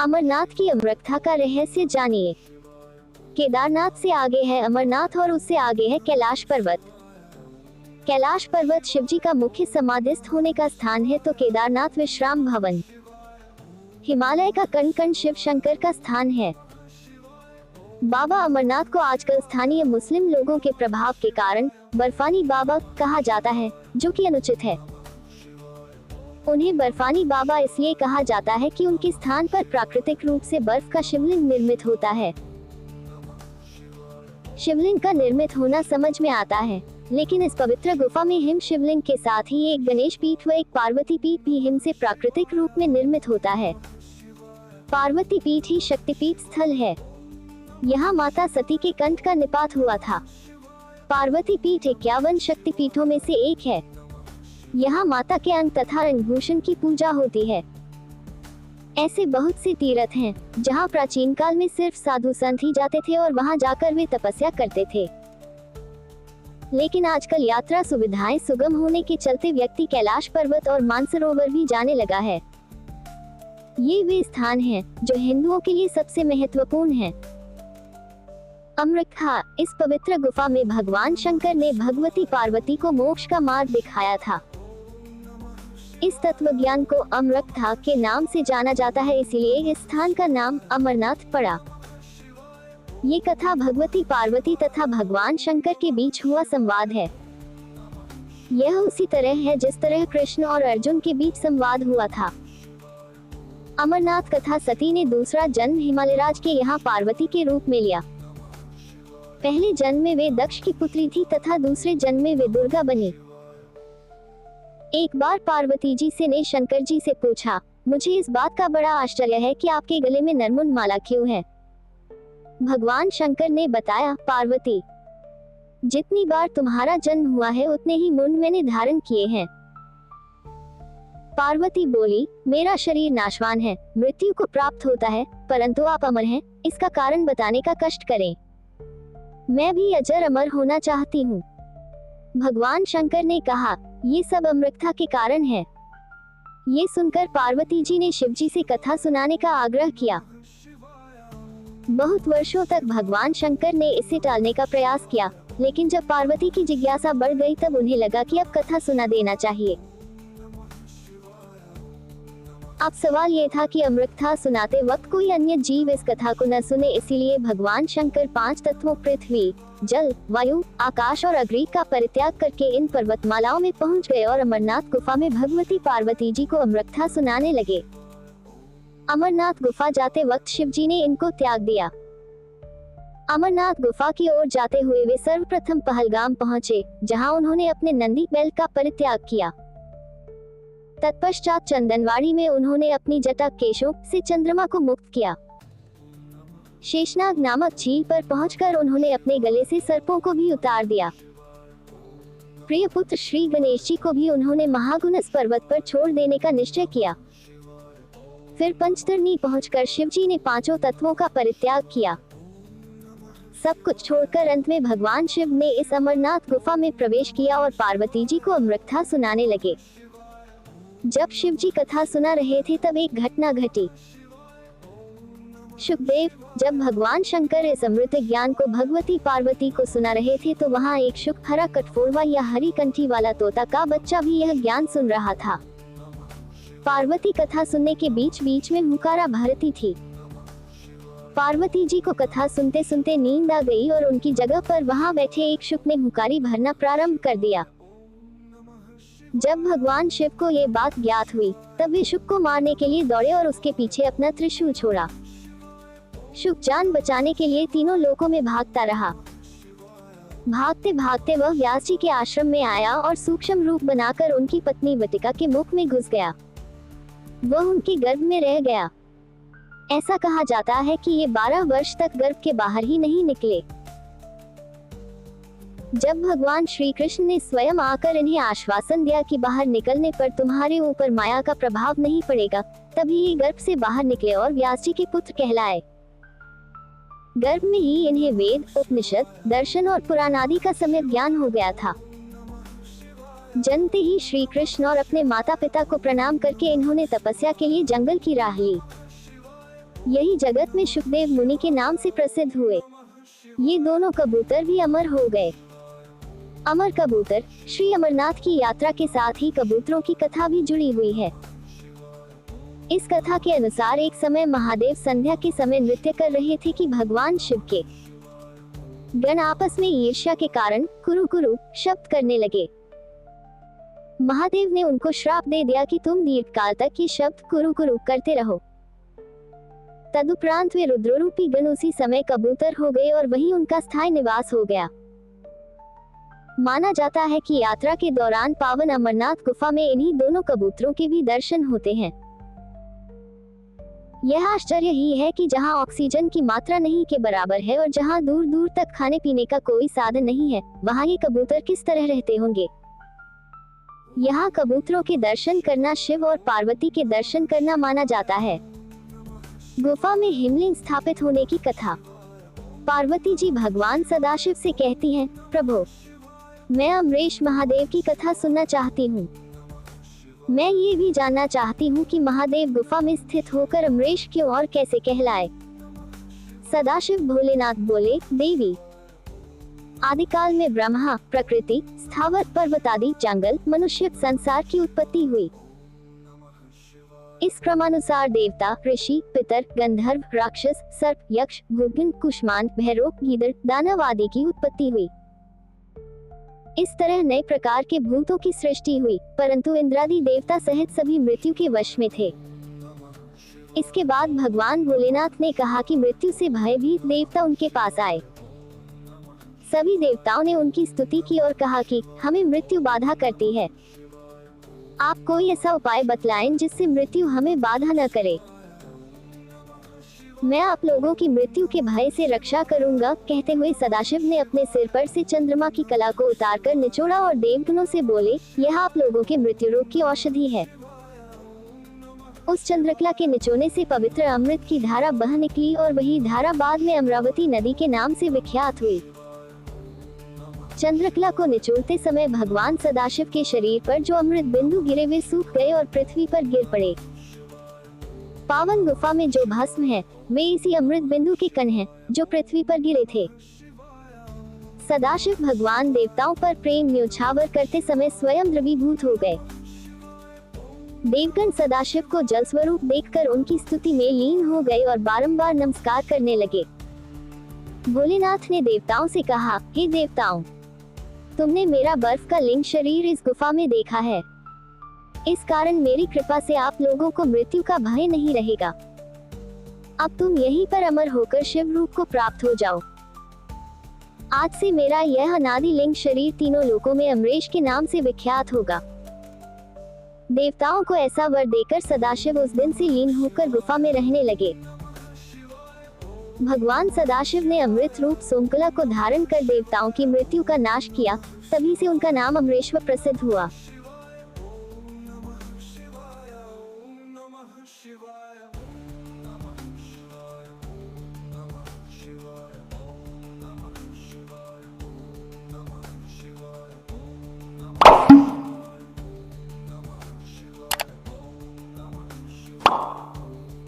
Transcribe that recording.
अमरनाथ की अमृतता का रहस्य जानिए। केदारनाथ से आगे है अमरनाथ और उससे आगे है कैलाश पर्वत। कैलाश पर्वत शिवजी का मुख्य समाधिस्थ होने का स्थान है, तो केदारनाथ विश्राम भवन। हिमालय का कण कण शिव शंकर का स्थान है। बाबा अमरनाथ को आजकल स्थानीय मुस्लिम लोगों के प्रभाव के कारण बर्फानी बाबा कहा जाता है, जो कि अनुचित है। उन्हें बर्फानी बाबा इसलिए कहा जाता है कि उनके स्थान पर प्राकृतिक रूप से बर्फ का शिवलिंग निर्मित होता है। शिवलिंग का निर्मित होना समझ में आता है, लेकिन इस पवित्र गुफा में हिम शिवलिंग के साथ ही एक गणेश पीठ व एक पार्वती पीठ भी हिम से प्राकृतिक रूप में निर्मित होता है। पार्वती पीठ ही शक्तिपीठ स्थल है। यहाँ माता सती के कंठ का निपात हुआ था। पार्वती पीठ 51 शक्तिपीठों में से एक है। यहाँ माता के अंग तथा रंगभूषण की पूजा होती है। ऐसे बहुत से तीर्थ हैं, जहाँ प्राचीन काल में सिर्फ साधु संत ही जाते थे और वहाँ जाकर वे तपस्या करते थे। लेकिन आजकल यात्रा सुविधाएं सुगम होने के चलते व्यक्ति कैलाश पर्वत और मानसरोवर भी जाने लगा है। ये वे स्थान हैं, जो हिंदुओं के लिए सबसे महत्वपूर्ण हैं। अमृतता, इस पवित्र गुफा में भगवान शंकर ने भगवती पार्वती को मोक्ष का मार्ग दिखाया था। इस तत्व ज्ञान को अमृतता के नाम से जाना जाता है, इसीलिए इस स्थान का नाम अमरनाथ पड़ा। ये कथा भगवती पार्वती तथा भगवान शंकर के बीच हुआ संवाद है। यह उसी तरह है जिस तरह कृष्ण और अर्जुन के बीच संवाद हुआ था। अमरनाथ कथा सती ने दूसरा जन्म हिमालयराज के यहाँ पार्वती के रूप में लिया। पहले जन्म में वे दक्ष की पुत्री थी तथा दूसरे जन्म में वे दुर्गा बनी। एक बार पार्वती जी से ने शंकर जी से पूछा, मुझे इस बात का बड़ा आश्चर्य है कि आपके गले में नरमुंड माला क्यों है? भगवान शंकर ने बताया, पार्वती, जितनी बार तुम्हारा जन्म हुआ है उतने ही मुंड मैंने धारण किए हैं। पार्वती बोली, मेरा शरीर नाशवान है, मृत्यु को प्राप्त होता है, परंतु आप अमर हैं, इसका कारण बताने का कष्ट करें। मैं भी अजर अमर होना चाहती हूँ। भगवान शंकर ने कहा, ये सब अमृतता के कारण है। ये सुनकर पार्वती जी ने शिवजी से कथा सुनाने का आग्रह किया। बहुत वर्षों तक भगवान शंकर ने इसे टालने का प्रयास किया, लेकिन जब पार्वती की जिज्ञासा बढ़ गई तब उन्हें लगा कि अब कथा सुना देना चाहिए। अब सवाल ये था कि अमृतता सुनाते वक्त कोई अन्य जीव इस कथा को न सुने, इसीलिए भगवान शंकर 5 तत्वों पृथ्वी, जल, वायु, आकाश और अग्नि का परित्याग करके इन पर्वतमालाओं में पहुंच गए और अमरनाथ गुफा में भगवती पार्वती जी को अमृतता सुनाने लगे। अमरनाथ गुफा जाते वक्त शिवजी ने इनको त्याग दिया। अमरनाथ गुफा की ओर जाते हुए वे सर्वप्रथम पहलगाम पहुंचे, जहां उन्होंने अपने नंदी बैल का परित्याग किया। तत्पश्चात चंदनवाड़ी में उन्होंने अपनी जटा केशों से चंद्रमा को मुक्त किया। शेषनाग नामक झील पर पहुंचकर उन्होंने अपने गले से सर्पों को भी उतार दिया। प्रिय पुत्र श्री गणेश जी को भी उन्होंने महागुणस पर्वत पर छोड़ देने का निश्चय किया। फिर पंचतरणी पहुंचकर शिवजी ने 5 तत्वों का परित्याग किया। सब कुछ छोड़कर अंत में भगवान शिव ने इस अमरनाथ गुफा में प्रवेश किया और पार्वती जी को अमृतता सुनाने लगे। जब शिवजी कथा सुना रहे थे तब एक घटना घटी। शुकदेव, जब भगवान शंकर इस अमृत ज्ञान को भगवती पार्वती को सुना रहे थे तो वहाँ एक शुक हरा कठफोड़वा या हरी कंठी वाला तोता का बच्चा भी यह ज्ञान सुन रहा था। पार्वती कथा सुनने के बीच बीच में हुंकारा भरती थी। पार्वती जी को कथा सुनते सुनते नींद आ गई और उनकी जगह पर वहाँ बैठे एक शुक ने हुंकारी भरना प्रारंभ कर दिया। जब भगवान शिव को ये बात ज्ञात हुई तब वे शुक को मारने के लिए दौड़े और उसके पीछे अपना त्रिशूल छोड़ा। शुक जान बचाने के लिए तीनों लोकों में भागता रहा। भागते भागते वह व्यास जी के आश्रम में आया और सूक्ष्म रूप बनाकर उनकी पत्नी वटिका के मुख में घुस गया। वह उनके गर्भ में रह गया। ऐसा कहा जाता है कि ये 12 वर्ष तक गर्भ के बाहर ही नहीं निकले। जब भगवान श्री कृष्ण ने स्वयं आकर इन्हें आश्वासन दिया कि बाहर निकलने पर तुम्हारे ऊपर माया का प्रभाव नहीं पड़ेगा, तभी ये गर्भ से बाहर निकले और व्यास जी के पुत्र कहलाए। गर्भ में ही इन्हें वेद, उपनिषद, दर्शन और पुराण आदि का सम्यक ज्ञान हो गया था। जन्मते ही श्री कृष्ण और अपने माता पिता को प्रणाम करके इन्होंने तपस्या के लिए जंगल की राह ली। यही जगत में शुकदेव मुनि के नाम से प्रसिद्ध हुए। ये दोनों कबूतर भी अमर हो गए। अमर कबूतर, श्री अमरनाथ की यात्रा के साथ ही कबूतरों की कथा भी जुड़ी हुई है। इस कथा के अनुसार एक समय महादेव संध्या के समय नृत्य कर रहे थे कि भगवान शिव के गण आपस में ईर्ष्या के कारण कुरु कुरु शब्द करने लगे। महादेव ने उनको श्राप दे दिया कि तुम दीर्घकाल तक ये शब्द कुरु कुरु करते रहो। तदुपरांत वे रुद्ररूपी गण उसी समय कबूतर हो गए और वहीं उनका स्थायी निवास हो गया। माना जाता है कि यात्रा के दौरान पावन अमरनाथ गुफा में इन्हीं दोनों कबूतरों के भी दर्शन होते हैं। यह आश्चर्य ही है कि जहां ऑक्सीजन की मात्रा नहीं के बराबर है और जहां दूर दूर तक खाने पीने का कोई साधन नहीं है, वहां ये कबूतर किस तरह रहते होंगे। यहाँ कबूतरों के दर्शन करना शिव और पार्वती के दर्शन करना माना जाता है। गुफा में हिमलिंग स्थापित होने की कथा। पार्वती जी भगवान सदाशिव से कहती हैं, प्रभु, मैं अमरेश महादेव की कथा सुनना चाहती हूँ। मैं ये भी जानना चाहती हूँ कि महादेव गुफा में स्थित होकर अमरेश क्यों और कैसे कहलाए। सदाशिव भोलेनाथ बोले, देवी, आदिकाल में ब्रह्मा, प्रकृति, स्थावर, पर्वत आदि, जंगल, मनुष्य, संसार की उत्पत्ति हुई। इस क्रमानुसार देवता, ऋषि, पितर, गंधर्व, राक्षस, सर्प, यक्ष, भूगन, कुष्मांड, भैरव, गीदड़, दानव आदि की उत्पत्ति हुई। इस तरह नए प्रकार के भूतों की सृष्टि हुई, परंतु इंद्रादि देवता सहित सभी मृत्यु के वश में थे। इसके बाद भगवान भोलेनाथ ने कहा कि मृत्यु से भयभीत देवता उनके पास आए। सभी देवताओं ने उनकी स्तुति की और कहा कि हमें मृत्यु बाधा करती है। आप कोई ऐसा उपाय बतलाएं जिससे मृत्यु हमें बाधा न करे। मैं आप लोगों की मृत्यु के भय से रक्षा करूंगा, कहते हुए सदाशिव ने अपने सिर पर से चंद्रमा की कला को उतारकर निचोड़ा और देवगणों से बोले, यह आप लोगों के मृत्यु रोग की औषधि है। उस चंद्रकला के निचोने से पवित्र अमृत की धारा बह निकली और वही धारा बाद में अमरावती नदी के नाम से विख्यात हुई। चंद्रकला को निचोड़ते समय भगवान सदाशिव के शरीर पर जो अमृत बिंदु गिरे वे सूख गए और पृथ्वी पर गिर पड़े। पावन गुफा में जो भस्म है वे इसी अमृत बिंदु के कण हैं जो पृथ्वी पर गिरे थे। सदाशिव भगवान देवताओं पर प्रेम न्योछावर करते समय स्वयं द्रवीभूत हो गए। देवगण सदाशिव को जल स्वरूप देखकर उनकी स्तुति में लीन हो गए और बारंबार नमस्कार करने लगे। भोलेनाथ ने देवताओं से कहा, हे देवताओं, तुमने मेरा बर्फ का लिंग शरीर इस गुफा में देखा है। इस कारण मेरी कृपा से आप लोगों को मृत्यु का भय नहीं रहेगा। अब तुम यहीं पर अमर होकर शिव रूप को प्राप्त हो जाओ। आज से मेरा यह अनादि लिंग शरीर तीनों लोकों में अमरेश के नाम से विख्यात होगा। देवताओं को ऐसा वर देकर सदाशिव उस दिन से लीन होकर गुफा में रहने लगे। भगवान सदाशिव ने अमृत रूप सोमकला को धारण कर देवताओं की मृत्यु का नाश किया, तभी से उनका नाम अमरेश्वर प्रसिद्ध हुआ।